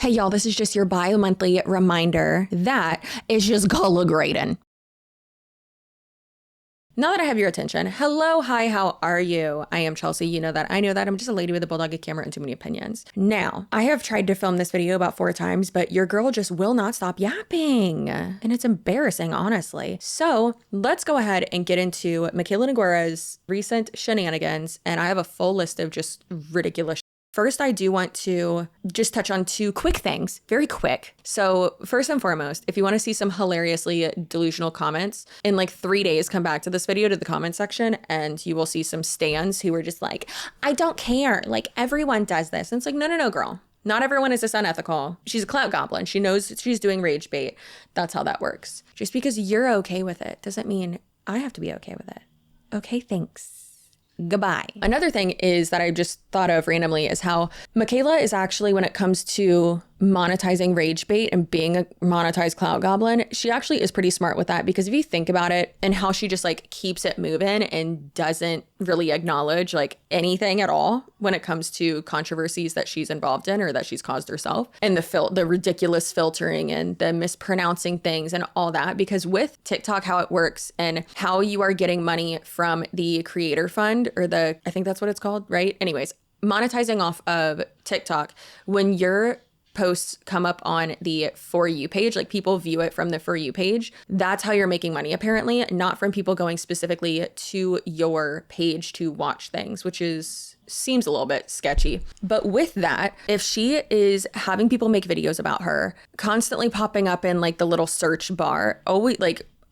Hey y'all, this is just your bi-monthly reminder that it's just gonna look great in. Now that I have your attention, hello, hi, how are you? I am Chelsea, you know that, I know that, I'm just a lady with a bulldog, a camera, and too many opinions. Now, I have tried to film this video about 4 times, but your girl just will not stop yapping. And it's embarrassing, honestly. So let's go ahead and get into Mikayla Nogueira's recent shenanigans, and I have a full list of just ridiculous. First, I do want to just touch on 2 quick things, very quick. So first and foremost, if you want to see some hilariously delusional comments, in like 3 days, come back to this video to the comment section and you will see some stans who are just like, I don't care. Like everyone does this. And it's like, no, girl. Not everyone is this unethical. She's a clout goblin. She knows she's doing rage bait. That's how that works. Just because you're okay with it doesn't mean I have to be okay with it. Okay, thanks. Goodbye. Another thing is that I just thought of randomly is how Mikayla is actually, when it comes to monetizing rage bait and being a monetized clout goblin, she actually is pretty smart with that, because if you think about it and how she just like keeps it moving and doesn't really acknowledge like anything at all when it comes to controversies that she's involved in or that she's caused herself, and the ridiculous filtering and the mispronouncing things and all that, because with TikTok, how it works and how you are getting money from the creator fund, or I think that's what it's called, right? Anyways, monetizing off of TikTok, when your posts come up on the For You page, like people view it from the For You page, that's how you're making money, apparently, not from people going specifically to your page to watch things, which seems a little bit sketchy. But with that, if she is having people make videos about her, constantly popping up in like the little search bar,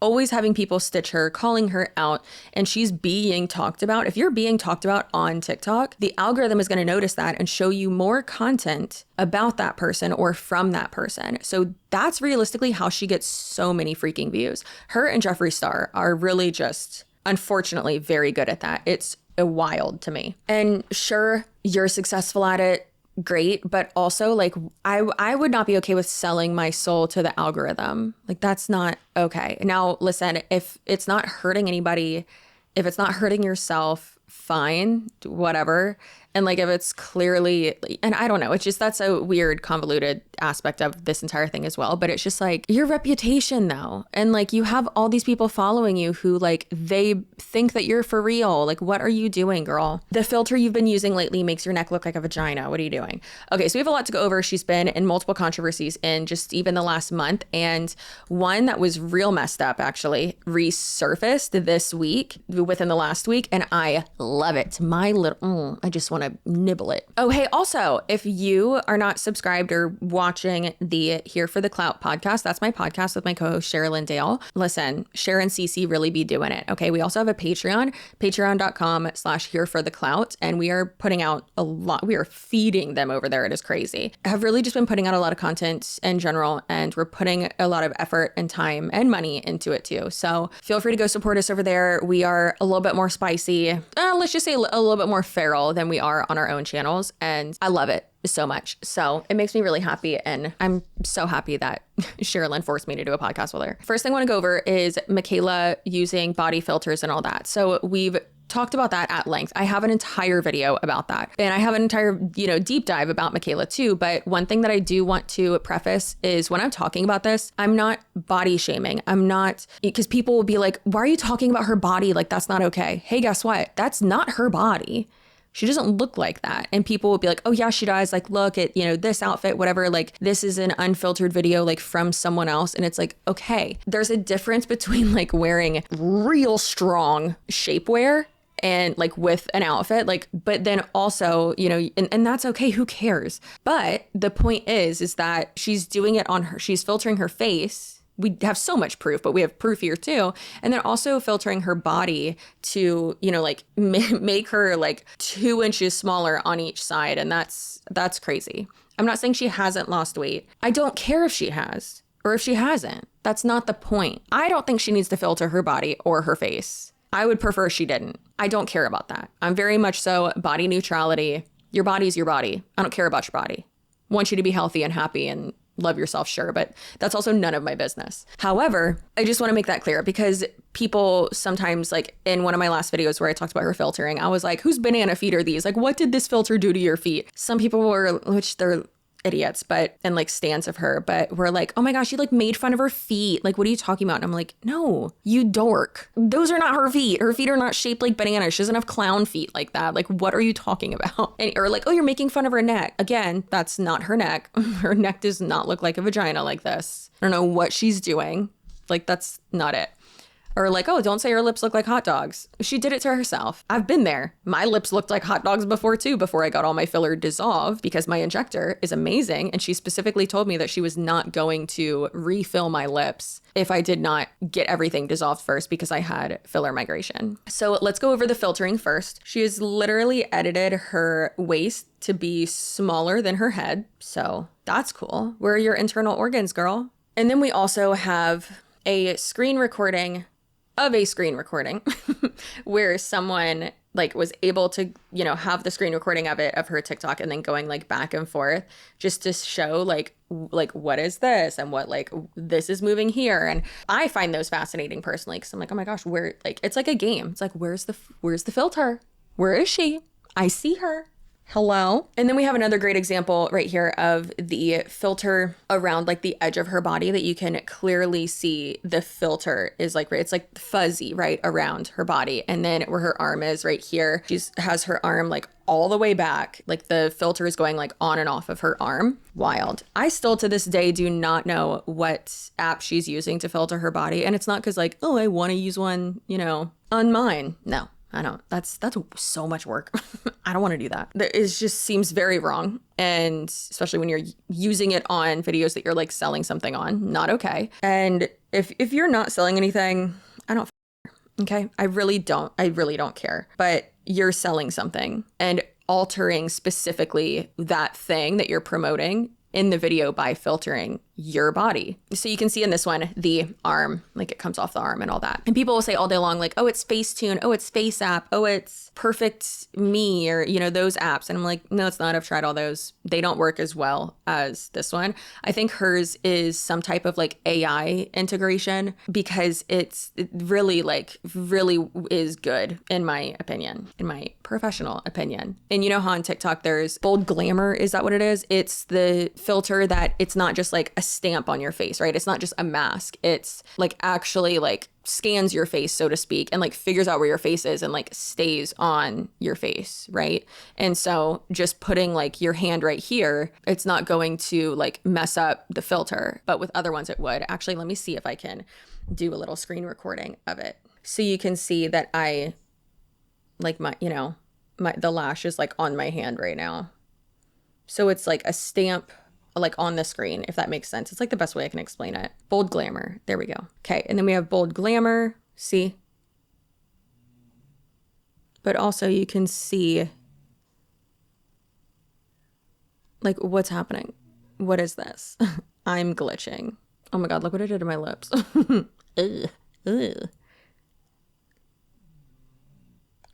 always having people stitch her, calling her out, and she's being talked about. If you're being talked about on TikTok, the algorithm is going to notice that and show you more content about that person or from that person. So that's realistically how she gets so many freaking views. Her and Jeffree Star are really just, unfortunately, very good at that. It's wild to me. And sure, you're successful at it. Great, but also like I would not be okay with selling my soul to the algorithm. Like that's not okay. Now listen, if it's not hurting anybody, if it's not hurting yourself, fine, whatever. And like if it's clearly, and I don't know, it's just, that's a weird convoluted aspect of this entire thing as well. But it's just like your reputation though. And like you have all these people following you who like, they think that you're for real. Like, what are you doing, girl? The filter you've been using lately makes your neck look like a vagina. What are you doing? Okay, so we have a lot to go over. She's been in multiple controversies in just even the last month. And one that was real messed up actually resurfaced this week, within the last week. And I love it. My little, I just want to nibble it. Oh, hey, also, if you are not subscribed or watching the Here for the Clout podcast, that's my podcast with my co-host Sherilyn Dale. Listen, Cher and CC really be doing it. Okay, we also have a Patreon, patreon.com/Here for the Clout, and we are putting out a lot. We are feeding them over there. It is crazy. I have really just been putting out a lot of content in general, and we're putting a lot of effort and time and money into it too. So feel free to go support us over there. We are a little bit more spicy. Let's just say a little bit more feral than we are on our own channels, and I love it so much. So it makes me really happy, and I'm so happy that Sherilyn forced me to do a podcast with her. First thing I want to go over is Mikayla using body filters and all that. So we've talked about that at length. I have an entire video about that, and I have an entire, deep dive about Mikayla too. But one thing that I do want to preface is when I'm talking about this, I'm not body shaming. I'm not, because people will be like, why are you talking about her body? Like, that's not okay. Hey, guess what? That's not her body. She doesn't look like that. And people will be like, oh yeah, she does. Like, look at, this outfit, whatever. Like, this is an unfiltered video, like from someone else. And it's like, okay, there's a difference between like wearing real strong shapewear and like with an outfit, like, but then also, and that's okay. Who cares? But the point is that she's doing it on her, she's filtering her face. We have so much proof, but we have proof here too. And then also filtering her body to, make her like 2 inches smaller on each side. And that's crazy. I'm not saying she hasn't lost weight. I don't care if she has or if she hasn't. That's not the point. I don't think she needs to filter her body or her face. I would prefer she didn't. I don't care about that. I'm very much so body neutrality. Your body's your body. I don't care about your body. I want you to be healthy and happy and love yourself, sure, but that's also none of my business. However, I just want to make that clear, because people sometimes, like in one of my last videos where I talked about her filtering, I was like, whose banana feet are these? Like, what did this filter do to your feet? Some people were, which they're idiots, but, and like stans of her, but we're like, oh my gosh, you like made fun of her feet. Like, what are you talking about? And I'm like, no, you dork. Those are not her feet. Her feet are not shaped like bananas. She doesn't have clown feet like that. Like, what are you talking about? And, or like, oh, you're making fun of her neck. Again, that's not her neck. Her neck does not look like a vagina like this. I don't know what she's doing. Like, that's not it. Or like, oh, don't say her lips look like hot dogs. She did it to herself. I've been there. My lips looked like hot dogs before too, before I got all my filler dissolved, because my injector is amazing. And she specifically told me that she was not going to refill my lips if I did not get everything dissolved first, because I had filler migration. So let's go over the filtering first. She has literally edited her waist to be smaller than her head. So that's cool. Where are your internal organs, girl? And then we also have a screen recording of a screen recording where someone like was able to, you know, have the screen recording of it, of her TikTok, and then going like back and forth just to show like what is this and what like this is moving here. And I find those fascinating personally, because I'm like, oh my gosh, where, like, it's like a game. It's like, where's the filter? Where is she? I see her. Hello. And then we have another great example right here of the filter around like the edge of her body, that you can clearly see the filter is like, it's like fuzzy right around her body. And then where her arm is right here, she has her arm like all the way back. Like the filter is going like on and off of her arm. Wild. I still to this day do not know what app she's using to filter her body. And it's not because like, oh, I want to use one, you know, on mine. No. I don't, that's so much work. I don't want to do that. It just seems very wrong. And especially when you're using it on videos that you're like selling something on, not okay. And if you're not selling anything, I don't care. Okay. I really don't care, but you're selling something and altering specifically that thing that you're promoting in the video by filtering your body. So you can see in this one, the arm, like it comes off the arm and all that. And people will say all day long, like, oh, it's Facetune, oh, it's Face App, oh, it's Perfect Me, or, you know, those apps. And I'm like, no, it's not. I've tried all those. They don't work as well as this one. I think hers is some type of like AI integration, because it really is good in my opinion, in my professional opinion. And you know how on TikTok there's Bold Glamour, is that what it is? It's the filter that it's not just like a stamp on your face, right? It's not just a mask. It's like actually like scans your face, so to speak, and like figures out where your face is and like stays on your face, right? And so just putting like your hand right here, it's not going to like mess up the filter, but with other ones it would. Actually, let me see if I can do a little screen recording of it. So you can see that I like the lash is like on my hand right now. So it's like a stamp like on the screen, if that makes sense. It's like the best way I can explain it. Bold Glamour. There we go. Okay. And then we have Bold Glamour. See? But also you can see like what's happening. What is this? I'm glitching. Oh my God, look what I did to my lips. Ugh. Ugh.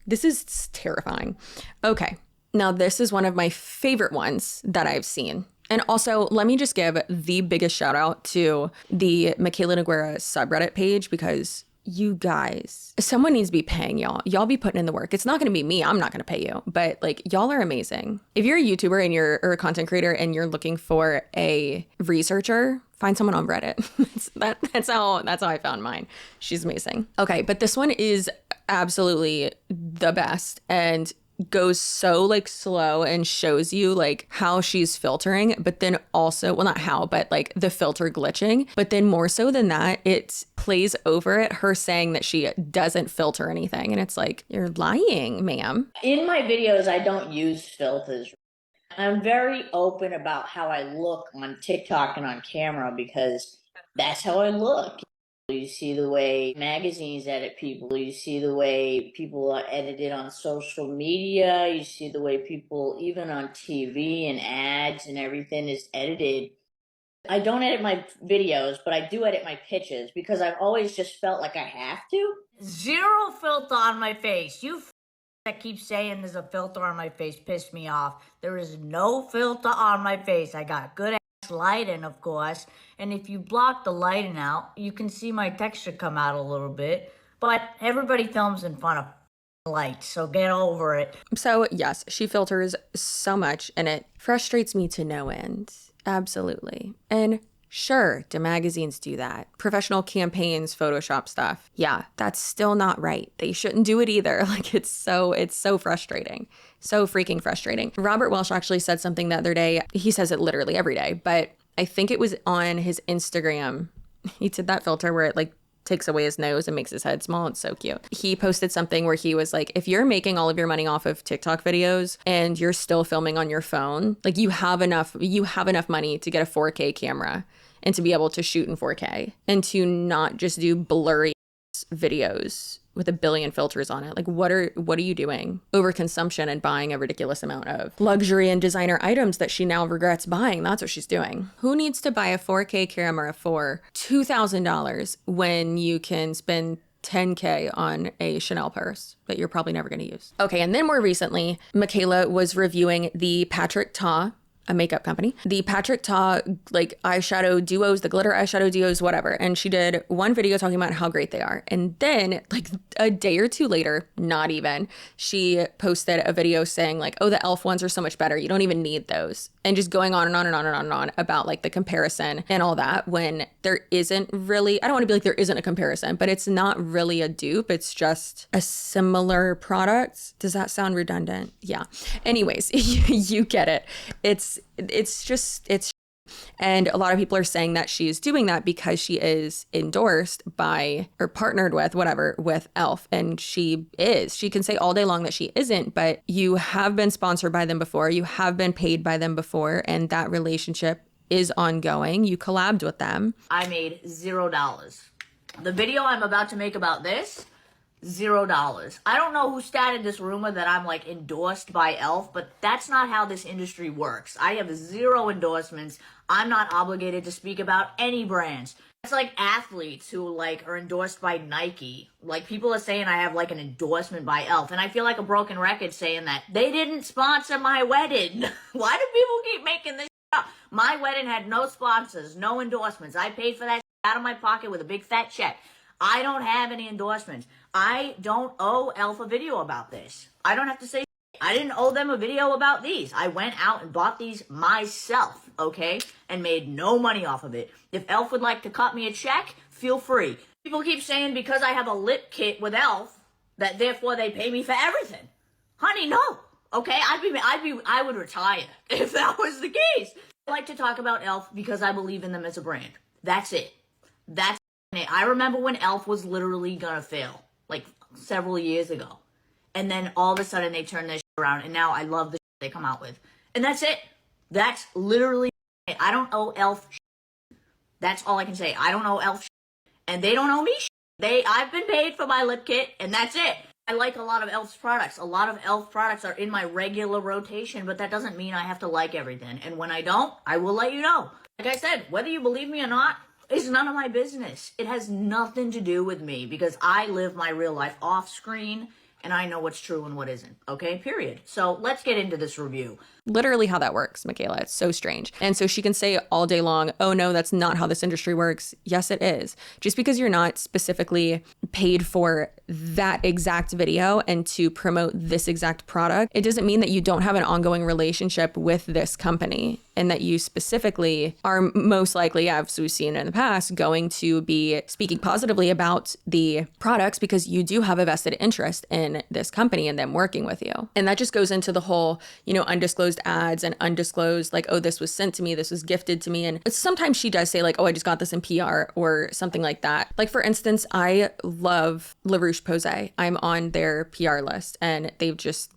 This is terrifying. Okay. Now this is one of my favorite ones that I've seen. And also, let me just give the biggest shout out to the Mikayla Nogueria subreddit page, because you guys, someone needs to be paying y'all. Y'all be putting in the work. It's not going to be me. I'm not going to pay you, but like y'all are amazing. If you're a YouTuber and you're or a content creator and you're looking for a researcher, find someone on Reddit. that's how I found mine. She's amazing. Okay, but this one is absolutely the best and goes so like slow and shows you like how she's filtering, but then also, well, not how, but like the filter glitching. But then more so than that, it plays over it, her saying that she doesn't filter anything. And it's like, you're lying, ma'am. In my videos, I don't use filters. I'm very open about how I look on TikTok and on camera, because that's how I look. You see the way magazines edit people. You see the way people are edited on social media. You see the way people, even on TV and ads and everything, is edited. I don't edit my videos, but I do edit my pitches, because I've always just felt like I have to. Zero filter on my face. You that keep saying there's a filter on my face piss me off. There is no filter on my face. I got good ass lighting, of course. And if you block the lighting out, you can see my texture come out a little bit. But everybody films in front of light, so get over it. So yes, she filters so much and it frustrates me to no end. Absolutely. And sure, do magazines do that? Professional campaigns, Photoshop stuff. Yeah, that's still not right. They shouldn't do it either. Like it's so frustrating. So freaking frustrating. Robert Welsh actually said something the other day. He says it literally every day, but I think it was on his Instagram. He did that filter where it like takes away his nose and makes his head small. It's so cute. He posted something where he was like, if you're making all of your money off of TikTok videos and you're still filming on your phone, like you have enough money to get a 4K camera and to be able to shoot in 4K and to not just do blurry videos with a billion filters on it. Like what are you doing? Overconsumption and buying a ridiculous amount of luxury and designer items that she now regrets buying. That's what she's doing. Who needs to buy a 4K camera for $2,000 when you can spend $10K on a Chanel purse that you're probably never going to use? Okay, and then more recently, Mikayla was reviewing the Patrick Ta, a makeup company, the Patrick Ta like eyeshadow duos, the glitter eyeshadow duos, whatever. And she did one video talking about how great they are. And then like a day or two later, not even, she posted a video saying like, oh, the e.l.f. ones are so much better. You don't even need those. And just going on and on and on and on and on about like the comparison and all that when there isn't really, I don't want to be like there isn't a comparison, but it's not really a dupe. It's just a similar product. Does that sound redundant? Yeah. Anyways, you get it. It's and a lot of people are saying that she's doing that because she is endorsed by or partnered with whatever with e.l.f. And she can say all day long that she isn't, but you have been sponsored by them before, you have been paid by them before, and that relationship is ongoing. You collabed with them. I made $0. The video I'm about to make about this, $0. I don't know who started this rumor that I'm like endorsed by e.l.f., but that's not how this industry works. I have 0 endorsements. I'm not obligated to speak about any brands. It's like athletes who like are endorsed by Nike. Like people are saying I have like an endorsement by e.l.f., and I feel like a broken record saying that they didn't sponsor my wedding. Why do people keep making this up? My wedding had no sponsors, no endorsements. I paid for that out of my pocket with a big fat check. I don't have any endorsements. I don't owe e.l.f. a video about this. I don't have to say I didn't owe them a video about these. I went out and bought these myself, okay? And made no money off of it. If e.l.f. would like to cut me a check, feel free. People keep saying because I have a lip kit with e.l.f. that therefore they pay me for everything. Honey, no. Okay? I would retire if that was the case. I like to talk about e.l.f. because I believe in them as a brand. That's it. That's it. I remember when e.l.f. was literally gonna fail, like several years ago. And then all of a sudden they turned this shit around, and now I love the shit they come out with. And that's it. That's literally it. I don't owe e.l.f. shit. That's all I can say. I don't owe e.l.f. shit. And they don't owe me shit. I've been paid for my lip kit, and that's it. I like a lot of e.l.f.'s products. A lot of e.l.f. products are in my regular rotation, but that doesn't mean I have to like everything. And when I don't, I will let you know. Like I said, whether you believe me or not, it's none of my business. It has nothing to do with me because I live my real life off screen and I know what's true and what isn't. Okay, period. So let's get into this review. Literally how that works, Mikayla. It's so strange. And so she can say all day long, oh no, that's not how this industry works. Yes, it is. Just because you're not specifically paid for that exact video and to promote this exact product, it doesn't mean that you don't have an ongoing relationship with this company and that you specifically are most likely, as we've seen in the past, going to be speaking positively about the products because you do have a vested interest in this company and them working with you. And that just goes into the whole, undisclosed ads and undisclosed, like, oh, this was sent to me, this was gifted to me. And sometimes she does say like, oh, I just got this in PR or something like that. Like, for instance, I love La Roche-Posay. I'm on their PR list and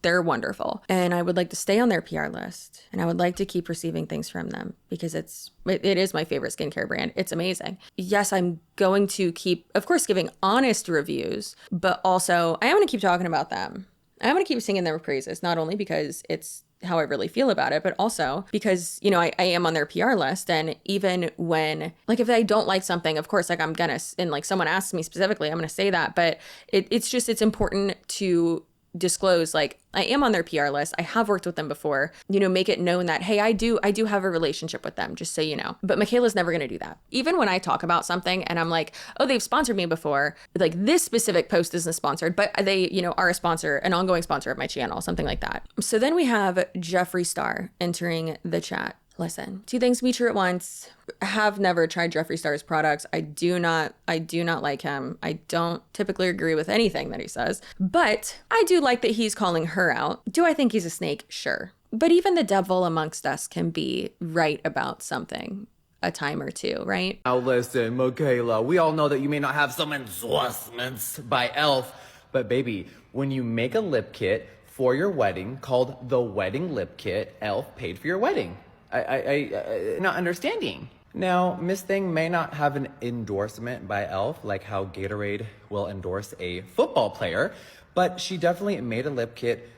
they're wonderful. And I would like to stay on their PR list and I would like to keep receiving things from them because it is my favorite skincare brand. It's amazing. Yes, I'm going to keep, of course, giving honest reviews, but also I am going to keep talking about them. I'm going to keep singing their praises, not only because it's how I really feel about it, but also because, I am on their PR list. And even when, like, if I don't like something, of course, like and like someone asks me specifically, I'm going to say that, but it's important to disclose, like, I am on their PR list. I have worked with them before, you know, make it known that, hey, I do have a relationship with them, just so you know. But Mikayla's never going to do that. Even when I talk about something and I'm like, oh, they've sponsored me before, like this specific post isn't sponsored, but they, you know, are a sponsor, an ongoing sponsor of my channel, something like that. So then we have Jeffree Star entering the chat. Listen, two things can be true at once. Have never tried Jeffree Star's products. I do not like him. I don't typically agree with anything that he says, but I do like that he's calling her out. Do I think he's a snake? Sure. But even the devil amongst us can be right about something a time or two, right? Now listen, Mikayla, we all know that you may not have some endorsements by e.l.f., but baby, when you make a lip kit for your wedding called the wedding lip kit, e.l.f. paid for your wedding. I not understanding. Now, Miss Thing may not have an endorsement by e.l.f. like how Gatorade will endorse a football player, but she definitely made a lip kit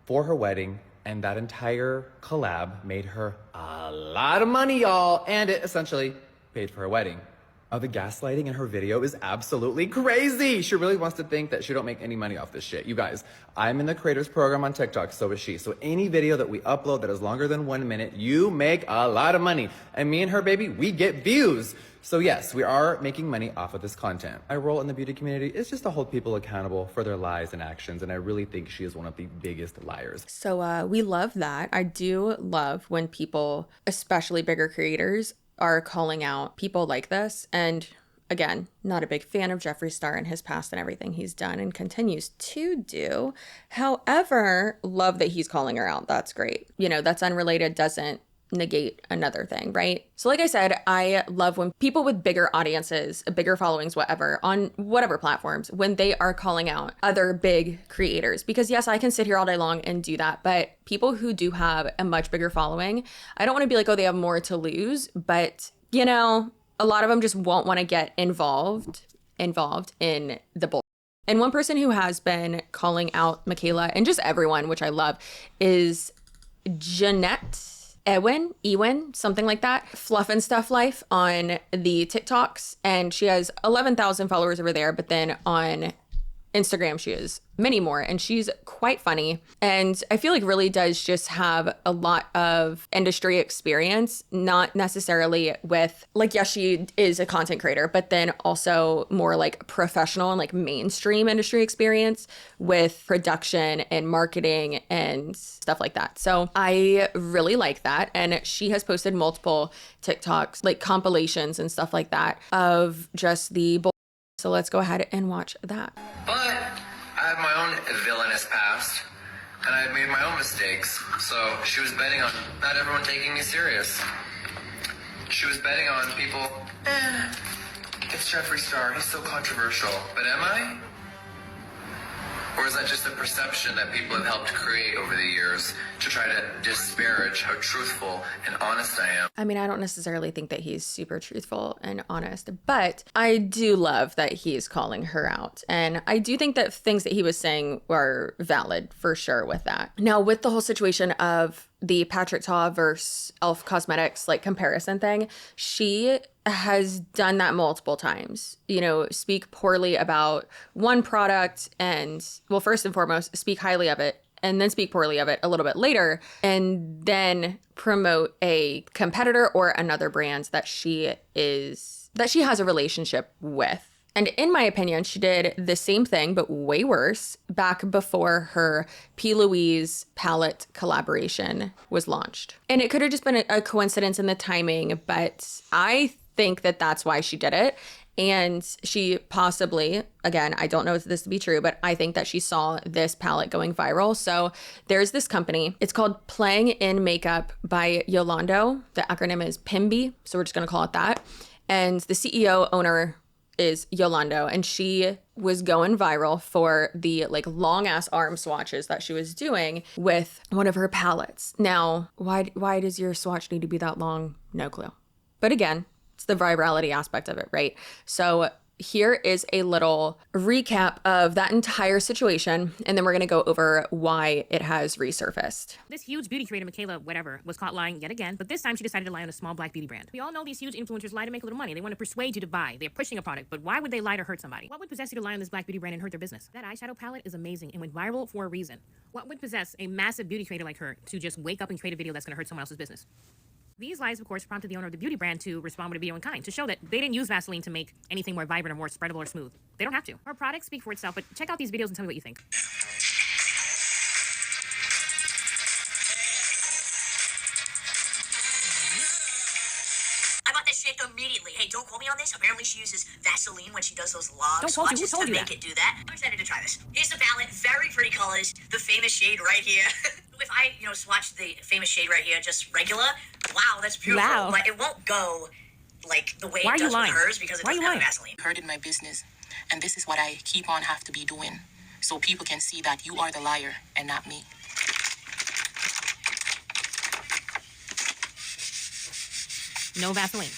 for her wedding, and that entire collab made her a lot of money, y'all, and it essentially paid for her wedding. The gaslighting in her video is absolutely crazy. She really wants to think that she don't make any money off this shit. You guys, I'm in the creators program on TikTok, so is she. So any video that we upload that is longer than 1 minute, you make a lot of money. And me and her, baby, we get views. So yes, we are making money off of this content. My role in the beauty community is just to hold people accountable for their lies and actions, and I really think she is one of the biggest liars. So we love that. I do love when people, especially bigger creators, are calling out people like this. And again, not a big fan of Jeffree Star and his past and everything he's done and continues to do. However, love that he's calling her out. That's great. You know, that's unrelated, doesn't negate another thing, right? So like I said, I love when people with bigger audiences, bigger followings, whatever, on whatever platforms, when they are calling out other big creators. Because yes, I can sit here all day long and do that, but people who do have a much bigger following, I don't want to be like, oh, they have more to lose, but you know, a lot of them just won't want to get involved in the bull. And one person who has been calling out Mikayla and just everyone, which I love, is Jeanette Ewin, something like that, Fluff and Stuff Life on the TikToks. And she has 11,000 followers over there. But then on Instagram, she has many more. And she's quite funny. And I feel like really does just have a lot of industry experience, not necessarily with like, yes, she is a content creator, but then also more like professional and like mainstream industry experience with production and marketing and stuff like that. So I really like that. And she has posted multiple TikToks, like compilations and stuff like that of just the bull. So let's go ahead and watch that. But I have my own villainous past, and I've made my own mistakes. So she was betting on not everyone taking me serious. She was betting on people, it's Jeffree Star, he's so controversial. But am I? Or is that just a perception that people have helped create over the years to try to disparage how truthful and honest I am? I mean, I don't necessarily think that he's super truthful and honest, but I do love that he's calling her out. And I do think that things that he was saying were valid for sure with that. Now, with the whole situation of the Patrick Ta versus e.l.f. Cosmetics like comparison thing, she has done that multiple times, you know, speak poorly about one product and, well, first and foremost, speak highly of it and then speak poorly of it a little bit later and then promote a competitor or another brand that she has a relationship with. And in my opinion, she did the same thing, but way worse back before her P. Louise palette collaboration was launched. And it could have just been a coincidence in the timing, but I think that that's why she did it. And she possibly, again, I don't know if this to be true, but I think that she saw this palette going viral. So there's this company, it's called Playing in Makeup by Yolando. The acronym is PIMBY, so we're just gonna call it that. And the CEO owner is Yolando, and she was going viral for the like long ass arm swatches that she was doing with one of her palettes. Now, why does your swatch need to be that long? No clue. But again, it's the virality aspect of it, right? So here is a little recap of that entire situation, and then we're going to go over why it has resurfaced. This huge beauty creator, Mikayla, whatever, was caught lying yet again, but this time she decided to lie on a small black beauty brand. We all know these huge influencers lie to make a little money. They want to persuade you to buy. They're pushing a product, but why would they lie to hurt somebody? What would possess you to lie on this black beauty brand and hurt their business? That eyeshadow palette is amazing and went viral for a reason. What would possess a massive beauty creator like her to just wake up and create a video that's going to hurt someone else's business? These lies, of course, prompted the owner of the beauty brand to respond with a video in kind to show that they didn't use Vaseline to make anything more vibrant or more spreadable or smooth. They don't have to. Her products speak for itself, but check out these videos and tell me what you think. I bought that shit immediately. Hey, don't quote me on this. Apparently she uses Vaseline when she does those long Don't quote you. Who swatches told to you make that? it do that. I'm excited to try this. Here's the palette. Very pretty colors. The famous shade right here. If I, swatch the famous shade right here, just regular, wow, that's beautiful. Wow. But it won't go like the way Why are it you does lying? with hers because it Why are doesn't you have lying? Vaseline. Hurted my business, and this is what I keep on have to be doing, so people can see that you are the liar and not me. No Vaseline.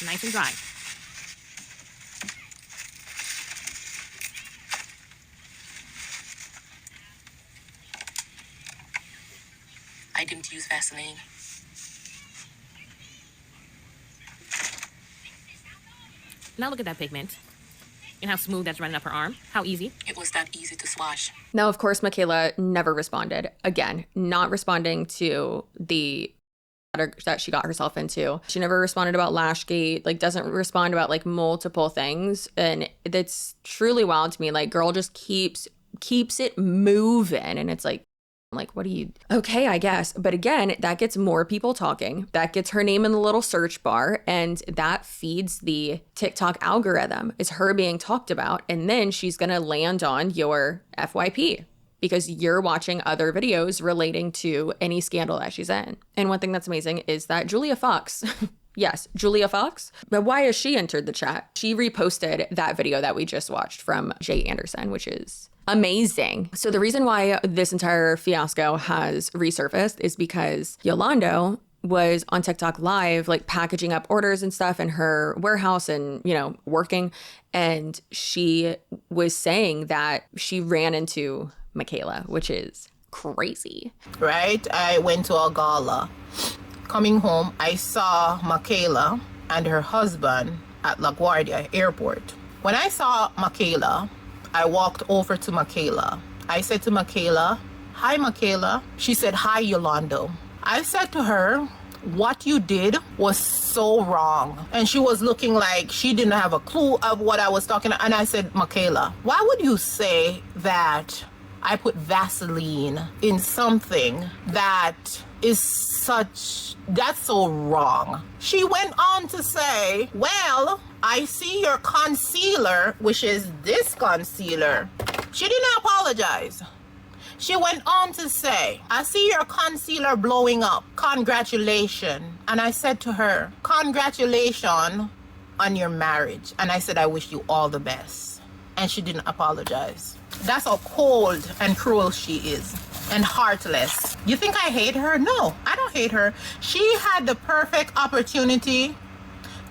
Nice and dry. I didn't use Vaseline. Now look at that pigment. And how smooth that's running up her arm. How easy. It was that easy to swatch. Now, of course, Mikayla never responded. Again, not responding to the that she got herself into. She never responded about Lashgate, like doesn't respond about like multiple things. And that's truly wild to me. Like, girl just keeps it moving. And it's like, what do you, okay, I guess. But again, that gets more people talking. That gets her name in the little search bar. And that feeds the TikTok algorithm, is her being talked about. And then she's going to land on your FYP because you're watching other videos relating to any scandal that she's in. And one thing that's amazing is that Julia Fox, yes, Julia Fox, but why has she entered the chat? She reposted that video that we just watched from Jay Anderson, which is amazing. So the reason why this entire fiasco has resurfaced is because Yolando was on TikTok live, like packaging up orders and stuff in her warehouse and, working. And she was saying that she ran into Mikayla, which is crazy. Right? I went to a gala. Coming home, I saw Mikayla and her husband at LaGuardia Airport. When I saw Mikayla, I walked over to Mikayla. I said to Mikayla, "Hi, Mikayla." She said, "Hi, Yolando." I said to her, "What you did was so wrong." And she was looking like she didn't have a clue of what I was talking about. And I said, "Mikayla, why would you say that I put Vaseline in something that is that's so wrong?" She went on to say, "Well, I see your concealer," which is this concealer. She didn't apologize. She went on to say, "I see your concealer blowing up. Congratulations." And I said to her, "Congratulations on your marriage." And I said, "I wish you all the best." And she didn't apologize. That's how cold and cruel she is, and heartless. You think I hate her? No, I don't hate her. She had the perfect opportunity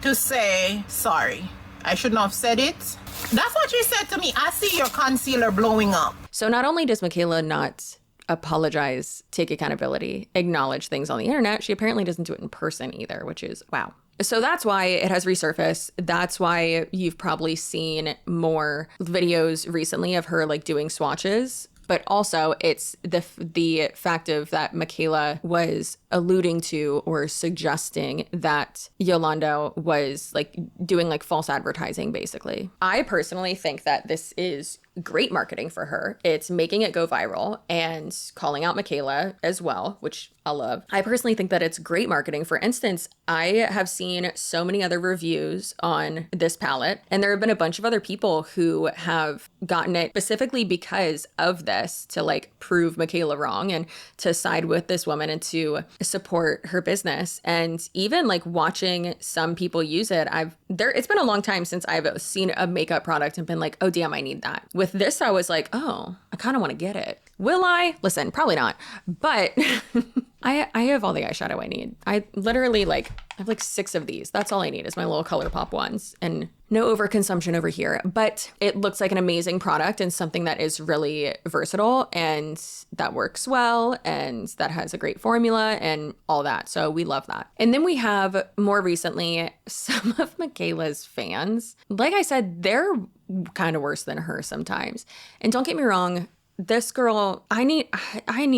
to say, "Sorry, I shouldn't have said it." That's what she said to me. "I see your concealer blowing up." So not only does Mikayla not apologize, take accountability, acknowledge things on the internet, she apparently doesn't do it in person either, which is wow. So that's why it has resurfaced. That's why you've probably seen more videos recently of her like doing swatches. But also it's the fact of that Mikayla was alluding to or suggesting that Yolando was like doing like false advertising, basically. I personally think that this is great marketing for her. It's making it go viral and calling out Mikayla as well, which I love. I personally think that it's great marketing. For instance, I have seen so many other reviews on this palette, and there have been a bunch of other people who have gotten it specifically because of this, to like prove Mikayla wrong and to side with this woman and to support her business. And even like watching some people use it, it's been a long time since I've seen a makeup product and been like, "Oh damn, I need that," with this, I was like, oh, I kind of want to get it. Will I? Listen, probably not. But I have all the eyeshadow I need. I literally I have like 6 of these. That's all I need is my little ColourPop ones, and no overconsumption over here. But it looks like an amazing product and something that is really versatile and that works well and that has a great formula and all that. So we love that. And then we have more recently some of Mikayla's fans. Like I said, they're kind of worse than her sometimes. And don't get me wrong, this girl, I need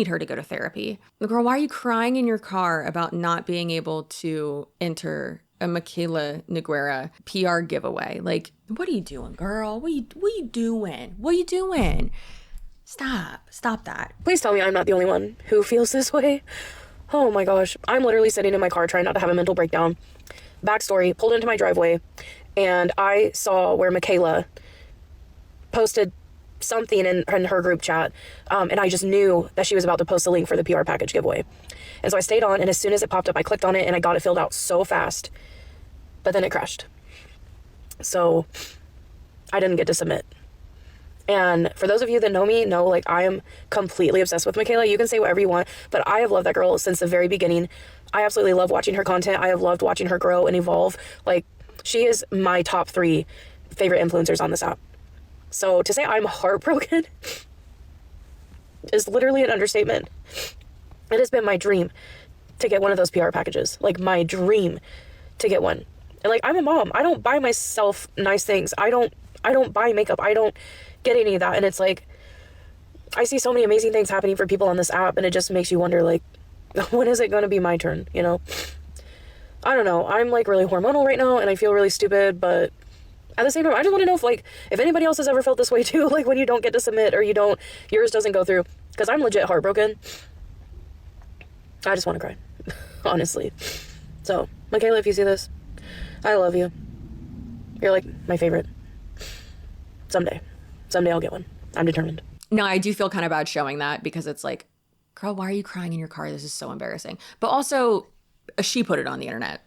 her to go to therapy. The girl, why are you crying in your car about not being able to enter a Mikayla Nogueria PR giveaway? Like, what are you doing, girl? What are you doing? What are you doing? Stop that. Please tell me I'm not the only one who feels this way. Oh my gosh. I'm literally sitting in my car trying not to have a mental breakdown. Backstory, pulled into my driveway and I saw where Mikayla posted something in her group chat, and I just knew that she was about to post a link for the PR package giveaway. And so I stayed on, and as soon as it popped up, I clicked on it and I got it filled out so fast, but then it crashed. So I didn't get to submit. And for those of you that know me, know like I am completely obsessed with Mikayla. You can say whatever you want, but I have loved that girl since the very beginning. I absolutely love watching her content. I have loved watching her grow and evolve. Like, she is my top 3 favorite influencers on this app. So to say I'm heartbroken is literally an understatement. It has been my dream to get one of those PR packages. Like, my dream to get one. And like, I'm a mom. I don't buy myself nice things. I don't buy makeup. I don't get any of that. And it's like, I see so many amazing things happening for people on this app, and it just makes you wonder, like, when is it going to be my turn? You know? I don't know. I'm like really hormonal right now and I feel really stupid, but at the same time, I just want to know if anybody else has ever felt this way too, like when you don't get to submit or yours doesn't go through, because I'm legit heartbroken. I just want to cry, honestly. So, Mikayla, if you see this, I love you. You're like my favorite. Someday I'll get one. I'm determined. No, I do feel kind of bad showing that because it's like, girl, why are you crying in your car? This is so embarrassing. But also, she put it on the internet.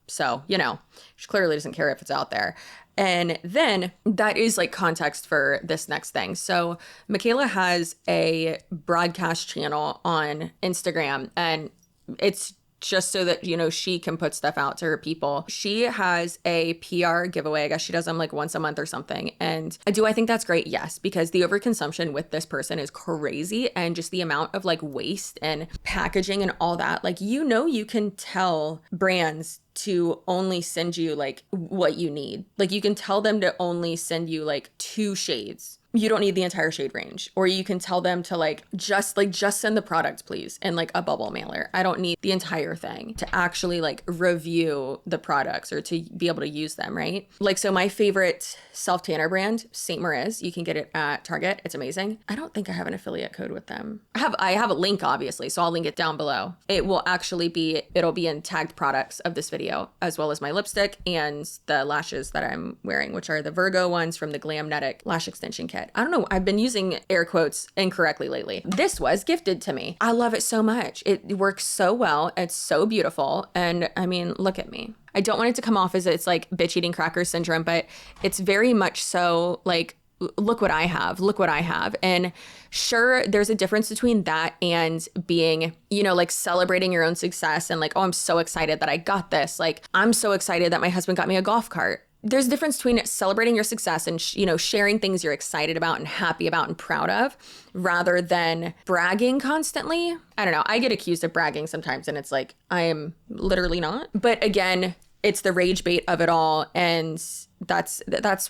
So, she clearly doesn't care if it's out there. And then that is like context for this next thing. So Mikayla has a broadcast channel on Instagram, and it's just so that, she can put stuff out to her people. She has a PR giveaway. I guess she does them like once a month or something. And I think that's great? Yes, because the overconsumption with this person is crazy. And just the amount of like waste and packaging and all that, like, you can tell brands to only send you like what you need. Like, you can tell them to only send you like 2 shades. You don't need the entire shade range. Or you can tell them to just send the product, please, and like a bubble mailer. I don't need the entire thing to actually like review the products or to be able to use them, right? Like, so my favorite self-tanner brand, St. Moriz, you can get it at Target. It's amazing. I don't think I have an affiliate code with them. I have a link, obviously, so I'll link it down below. It will actually it'll be in tagged products of this video, as well as my lipstick and the lashes that I'm wearing, which are the Virgo ones from the Glamnetic Lash Extension Kit. I don't know. I've been using air quotes incorrectly lately. This was gifted to me. I love it so much. It works so well. It's so beautiful. And I mean, look at me. I don't want it to come off as it's like bitch eating crackers syndrome, but it's very much so like, look what I have. Look what I have. And sure, there's a difference between that and being, like celebrating your own success and like, oh, I'm so excited that I got this. Like, I'm so excited that my husband got me a golf cart. There's a difference between celebrating your success and, sharing things you're excited about and happy about and proud of, rather than bragging constantly. I don't know. I get accused of bragging sometimes, and it's like, I am literally not. But again, it's the rage bait of it all. And that's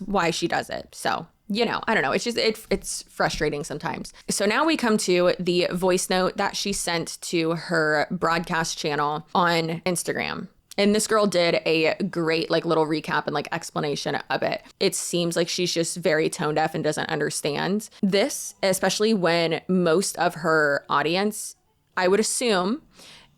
why she does it. So, I don't know. It's just, it's frustrating sometimes. So now we come to the voice note that she sent to her broadcast channel on Instagram. And this girl did a great like little recap and like explanation of it. It seems like she's just very tone deaf and doesn't understand this, especially when most of her audience, I would assume,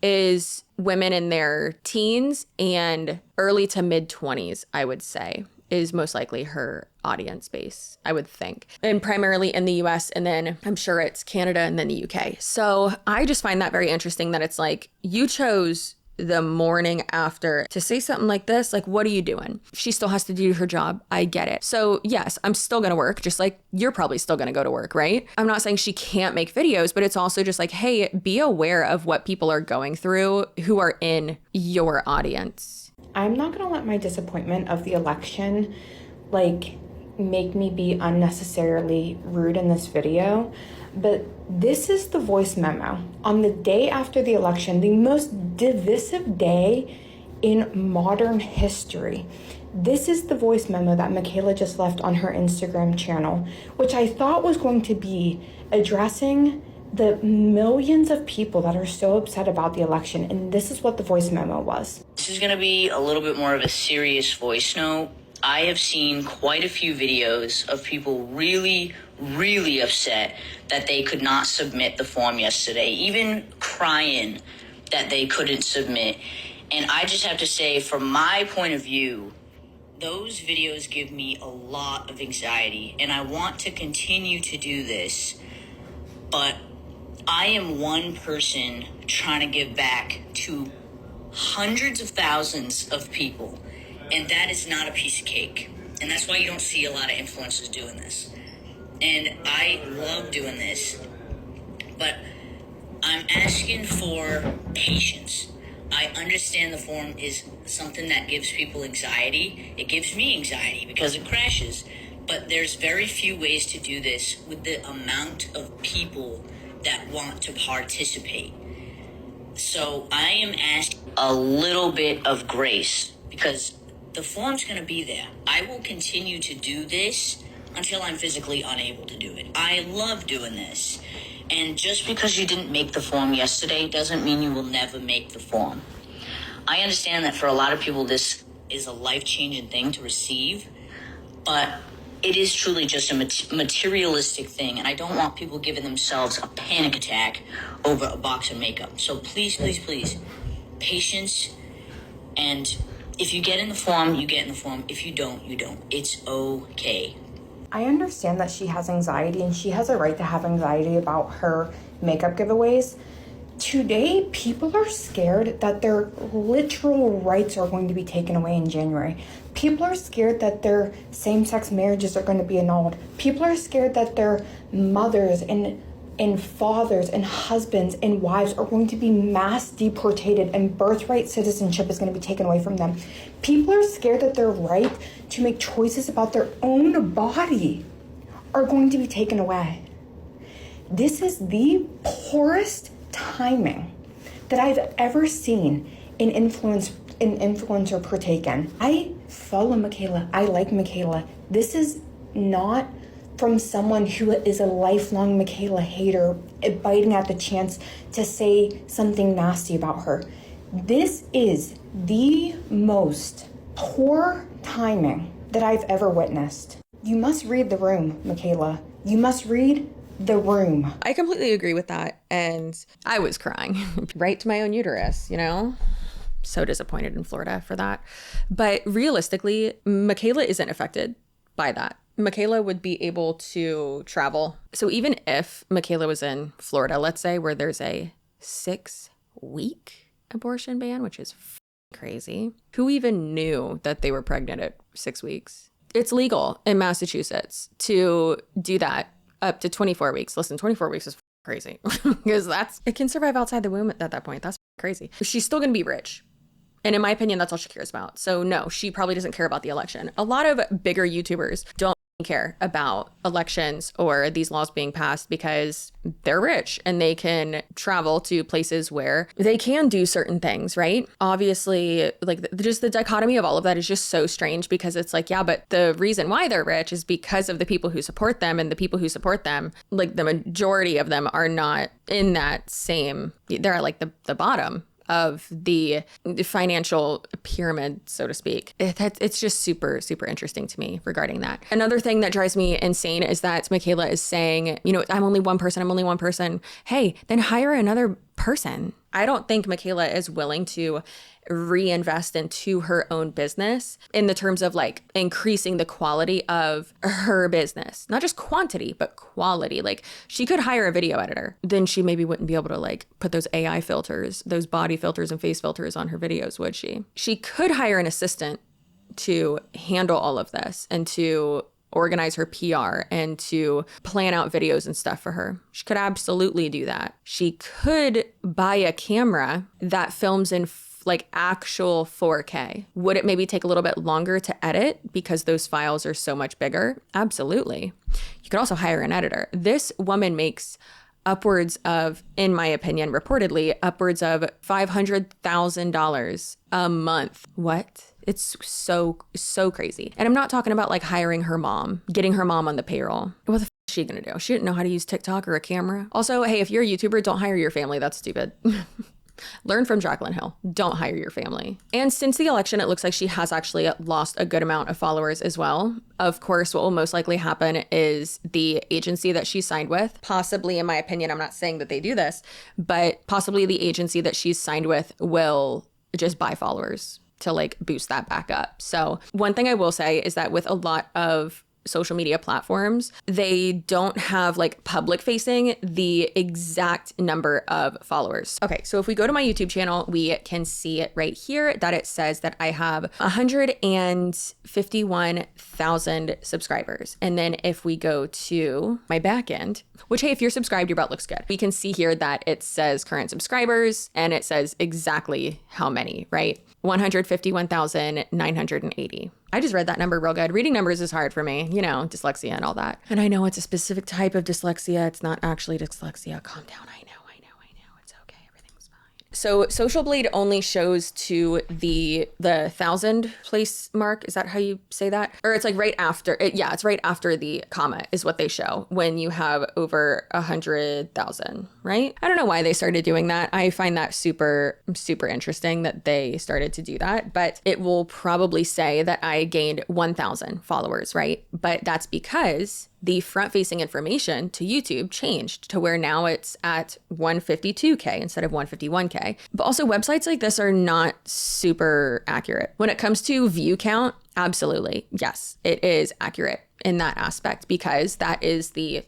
is women in their teens and early to mid 20s, I would say, is most likely her audience base, I would think. And primarily in the US, and then I'm sure it's Canada and then the UK. So I just find that very interesting that it's like, you chose the morning after to say something like this, like, what are you doing? She still has to do her job. I get it. So yes, I'm still going to work, just like you're probably still going to go to work, right? I'm not saying she can't make videos, but it's also just like, hey, be aware of what people are going through who are in your audience. I'm not going to let my disappointment of the election, like, make me be unnecessarily rude in this video. But this is the voice memo on the day after the election, the most divisive day in modern history. This is the voice memo that Mikayla just left on her Instagram channel, which I thought was going to be addressing the millions of people that are so upset about the election. And this is what the voice memo was. This is going to be a little bit more of a serious voice note. I have seen quite a few videos of people really upset that they could not submit the form yesterday, even crying that they couldn't submit. And I just have to say, from my point of view, those videos give me a lot of anxiety, and I want to continue to do this, but I am one person trying to give back to hundreds of thousands of people, and that is not a piece of cake. And that's why you don't see a lot of influencers doing this. And I love doing this, but I'm asking for patience. I understand the form is something that gives people anxiety. It gives me anxiety because it crashes. But there's very few ways to do this with the amount of people that want to participate. So I am asking a little bit of grace because the form's going to be there. I will continue to do this until I'm physically unable to do it. I love doing this. And just because you didn't make the form yesterday doesn't mean you will never make the form. I understand that for a lot of people this is a life-changing thing to receive, but it is truly just a materialistic thing, and I don't want people giving themselves a panic attack over a box of makeup. So please, patience, and if you get in the form, you get in the form. If you don't, you don't. It's okay. I understand that she has anxiety, and she has a right to have anxiety about her makeup giveaways. Today, people are scared that their literal rights are going to be taken away in January. People are scared that their same-sex marriages are going to be annulled. People are scared that their mothers and fathers and husbands and wives are going to be mass deported and birthright citizenship is going to be taken away from them. People are scared that their right to make choices about their own body are going to be taken away. This is the poorest timing that I've ever seen in influencer partaken. I follow Mikayla. I like Mikayla. This is not from someone who is a lifelong Mikayla hater biting at the chance to say something nasty about her. This is the most poor timing that I've ever witnessed. You must read the room, Mikayla. You must read the room. I completely agree with that. And I was crying right to my own uterus, you know? So disappointed in Florida for that. But realistically, Mikayla isn't affected by that. Mikayla would be able to travel. So even if Mikayla was in Florida, let's say, where there's a 6-week abortion ban, which is crazy. Who even knew that they were pregnant at 6 weeks? It's legal in Massachusetts to do that up to 24 weeks. Listen, 24 weeks is crazy because it can survive outside the womb at that point. That's crazy. She's still going to be rich. And in my opinion, that's all she cares about. So no, she probably doesn't care about the election. A lot of bigger YouTubers don't care about elections or these laws being passed because they're rich and they can travel to places where they can do certain things, right? Obviously, like just the dichotomy of all of that is just so strange because it's like, yeah, but the reason why they're rich is because of the people who support them, and the people who support them, like the majority of them are not in that same, they're at like the bottom of the financial pyramid, so to speak. It's just super, super interesting to me regarding that. Another thing that drives me insane is that Mikayla is saying, you know, I'm only one person. Hey, then hire another person. I don't think Mikayla is willing to reinvest into her own business in the terms of like increasing the quality of her business, not just quantity, but quality. Like she could hire a video editor, then she maybe wouldn't be able to like put those AI filters, those body filters and face filters on her videos, would she? She could hire an assistant to handle all of this and to organize her PR and to plan out videos and stuff for her. She could absolutely do that. She could buy a camera that films in like actual 4K. Would it maybe take a little bit longer to edit because those files are so much bigger? Absolutely. You could also hire an editor. This woman makes upwards of, in my opinion, reportedly, upwards of $500,000 a month. What? It's so crazy. And I'm not talking about like hiring her mom, getting her mom on the payroll. What the f is she gonna do? She didn't know how to use TikTok or a camera. Also, hey, if you're a YouTuber, don't hire your family. That's stupid. Learn from Jaclyn Hill. Don't hire your family. And since the election, it looks like she has actually lost a good amount of followers as well. Of course, what will most likely happen is the agency that she signed with, possibly, in my opinion, I'm not saying that they do this, but possibly the agency that she's signed with will just buy followers to like boost that back up. So one thing I will say is that with a lot of social media platforms, they don't have like public facing the exact number of followers. Okay, so if we go to my YouTube channel, we can see it right here that it says that I have 151,000 subscribers. And then if we go to my back end, which, hey, if you're subscribed, your butt looks good. We can see here that it says current subscribers and it says exactly how many, right? 151,980. I just read that number real good. Reading numbers is hard for me, you know, dyslexia and all that. And I know it's a specific type of dyslexia. It's not actually dyslexia. Calm down. I know. It's okay. Everything's fine. So Social Blade only shows to the 1,000 place mark. Is that how you say that? Or it's like right after it. Yeah, it's right after the comma is what they show when you have over 100,000, right? I don't know why they started doing that. I find that super interesting that they started to do that, but it will probably say that I gained 1,000 followers, right? But that's because the front-facing information to YouTube changed to where now it's at 152K instead of 151K. But also websites like this are not super accurate. When it comes to view count, absolutely, yes, it is accurate in that aspect because that is the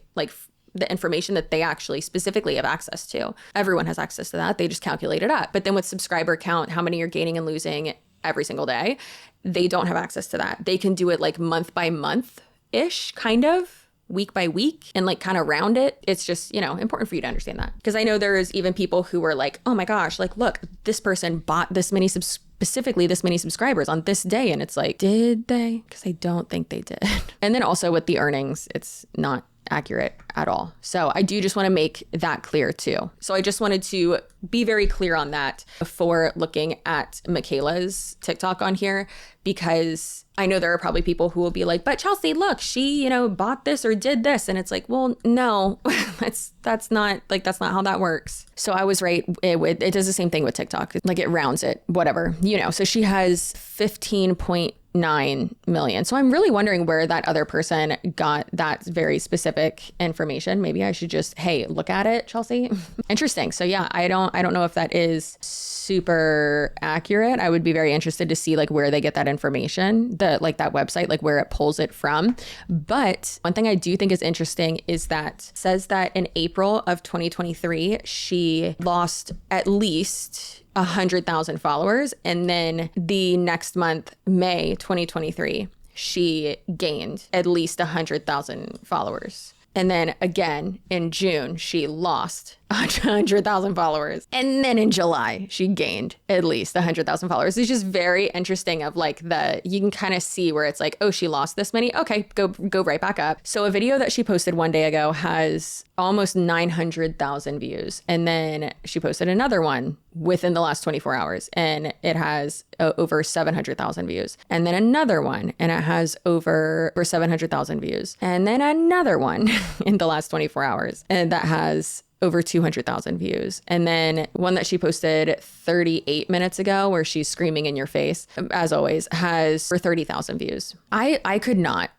information that they actually specifically have access to. Everyone has access to that. They just calculate it up. But then with subscriber count, how many you're gaining and losing every single day, they don't have access to that. They can do it like month by month-ish, kind of. Week by week and like kind of round it. It's just, you know, important for you to understand that. Because I know there's even people who were like, oh my gosh, like, look, this person bought specifically this many subscribers on this day. And it's like, did they? Because I don't think they did. And then also with the earnings, it's not accurate at all. So I do just want to make that clear too. So I just wanted to be very clear on that before looking at Mikayla's TikTok on here, because I know there are probably people who will be like, but Chelsea, look, she, you know, bought this or did this. And it's like, well, no, that's not how that works. So I was right. It does the same thing with TikTok. Like it rounds it, whatever, you know. So she has 15.9 million. So I'm really wondering where that other person got that very specific information. Maybe I should just, hey, look at it, Chelsea. Interesting. So yeah, I don't know if that is super accurate. I would be very interested to see like where they get that information, that website, like where it pulls it from. But one thing I do think is interesting is that it says that in April of 2023, she lost at least 100,000 followers. And then the next month, May 2023, she gained at least 100,000 followers. And then again in June, she lost 100,000 followers. And then in July, she gained at least 100,000 followers. It's just very interesting of like you can kind of see where it's like, oh, she lost this many. Okay, go right back up. So a video that she posted one day ago has almost 900,000 views. And then she posted another one within the last 24 hours and it has over 700,000 views. And then another one and it has over 700,000 views. And then another one in the last 24 hours and that has over 200,000 views. And then one that she posted 38 minutes ago where she's screaming in your face, as always, has over 30,000 views. I could not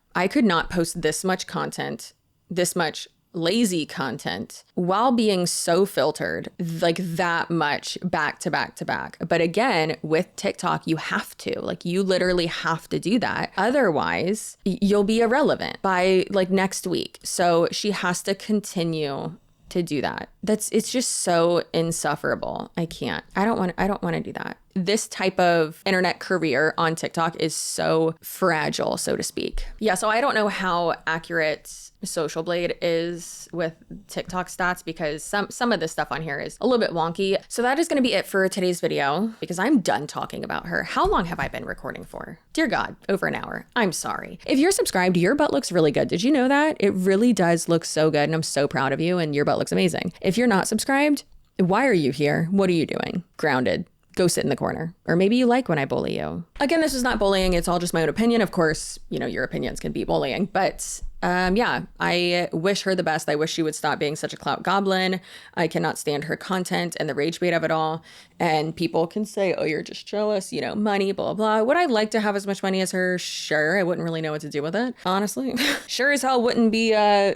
post this much content, this much lazy content while being so filtered, like that much back to back to back. But again, with TikTok, you have to, like, you literally have to do that. Otherwise, you'll be irrelevant by like next week. So she has to continue to do that. It's just so insufferable. I don't want to do that. This type of internet career on TikTok is so fragile, so to speak. Yeah, so I don't know how accurate Social Blade is with TikTok stats because some of this stuff on here is a little bit wonky. So that is going to be it for today's video because I'm done talking about her. How long have I been recording for? Dear God, over an hour. I'm sorry. If you're subscribed, your butt looks really good. Did you know that? It really does look so good and I'm so proud of you and your butt looks amazing. If you're not subscribed, why are you here? What are you doing? Grounded. Go sit in the corner. Or maybe you like when I bully you. Again, this is not bullying. It's all just my own opinion. Of course, you know, your opinions can be bullying, but yeah, I wish her the best. I wish she would stop being such a clout goblin. I cannot stand her content and the rage bait of it all. And people can say, oh, you're just jealous, you know, money, blah, blah. Would I like to have as much money as her? Sure. I wouldn't really know what to do with it, honestly. Sure as hell wouldn't be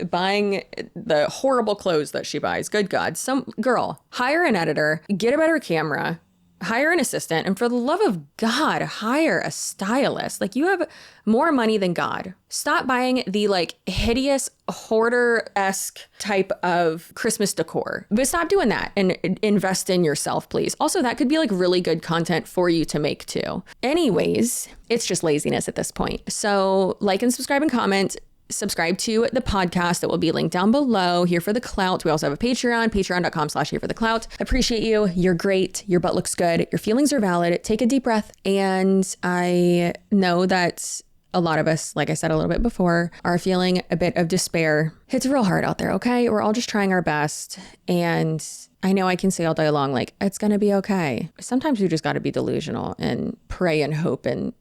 buying the horrible clothes that she buys. Good God. Some girl, hire an editor, get a better camera, hire an assistant, and for the love of God, hire a stylist. Like, you have more money than God. Stop buying the like hideous hoarder-esque type of Christmas decor. But stop doing that and invest in yourself, please. Also, that could be like really good content for you to make too. Anyways, it's just laziness at this point. So like and subscribe and comment. Subscribe to the podcast that will be linked down below. Here for the clout. We also have a Patreon, patreon.com/here for the clout. Appreciate you. You're great. Your butt looks good. Your feelings are valid. Take a deep breath. And I know that a lot of us, like I said a little bit before, are feeling a bit of despair. It's real hard out there, okay? We're all just trying our best. And I know I can say all day long, like, it's going to be okay. Sometimes we just got to be delusional and pray and hope and,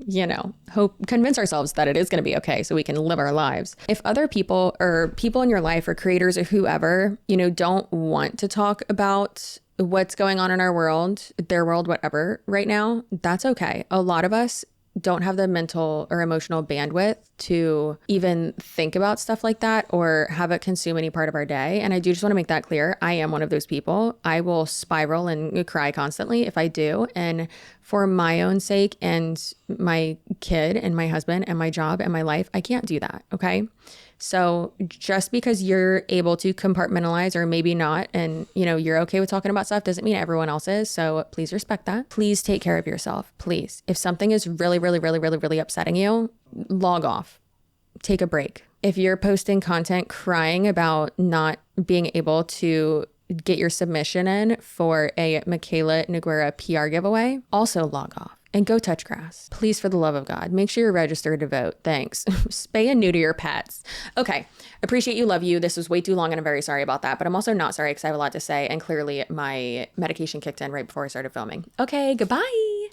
you know, convince ourselves that it is going to be okay so we can live our lives. If other people or people in your life or creators or whoever, you know, don't want to talk about what's going on in our world, their world, whatever, right now, that's okay. A lot of us don't have the mental or emotional bandwidth to even think about stuff like that or have it consume any part of our day. And I do just want to make that clear. I am one of those people. I will spiral and cry constantly if I do. And for my own sake and my kid and my husband and my job and my life, I can't do that. Okay. So just because you're able to compartmentalize or maybe not, and you know, you're okay with talking about stuff doesn't mean everyone else is. So please respect that. Please take care of yourself. Please. If something is really, really, really, really, really upsetting you, log off, take a break. If you're posting content crying about not being able to get your submission in for a Mikayla Nogueria PR giveaway, also log off. And go touch grass. Please, for the love of God, make sure you're registered to vote. Thanks. Spay and neuter your pets. Okay. Appreciate you. Love you. This was way too long and I'm very sorry about that. But I'm also not sorry because I have a lot to say. And clearly my medication kicked in right before I started filming. Okay. Goodbye.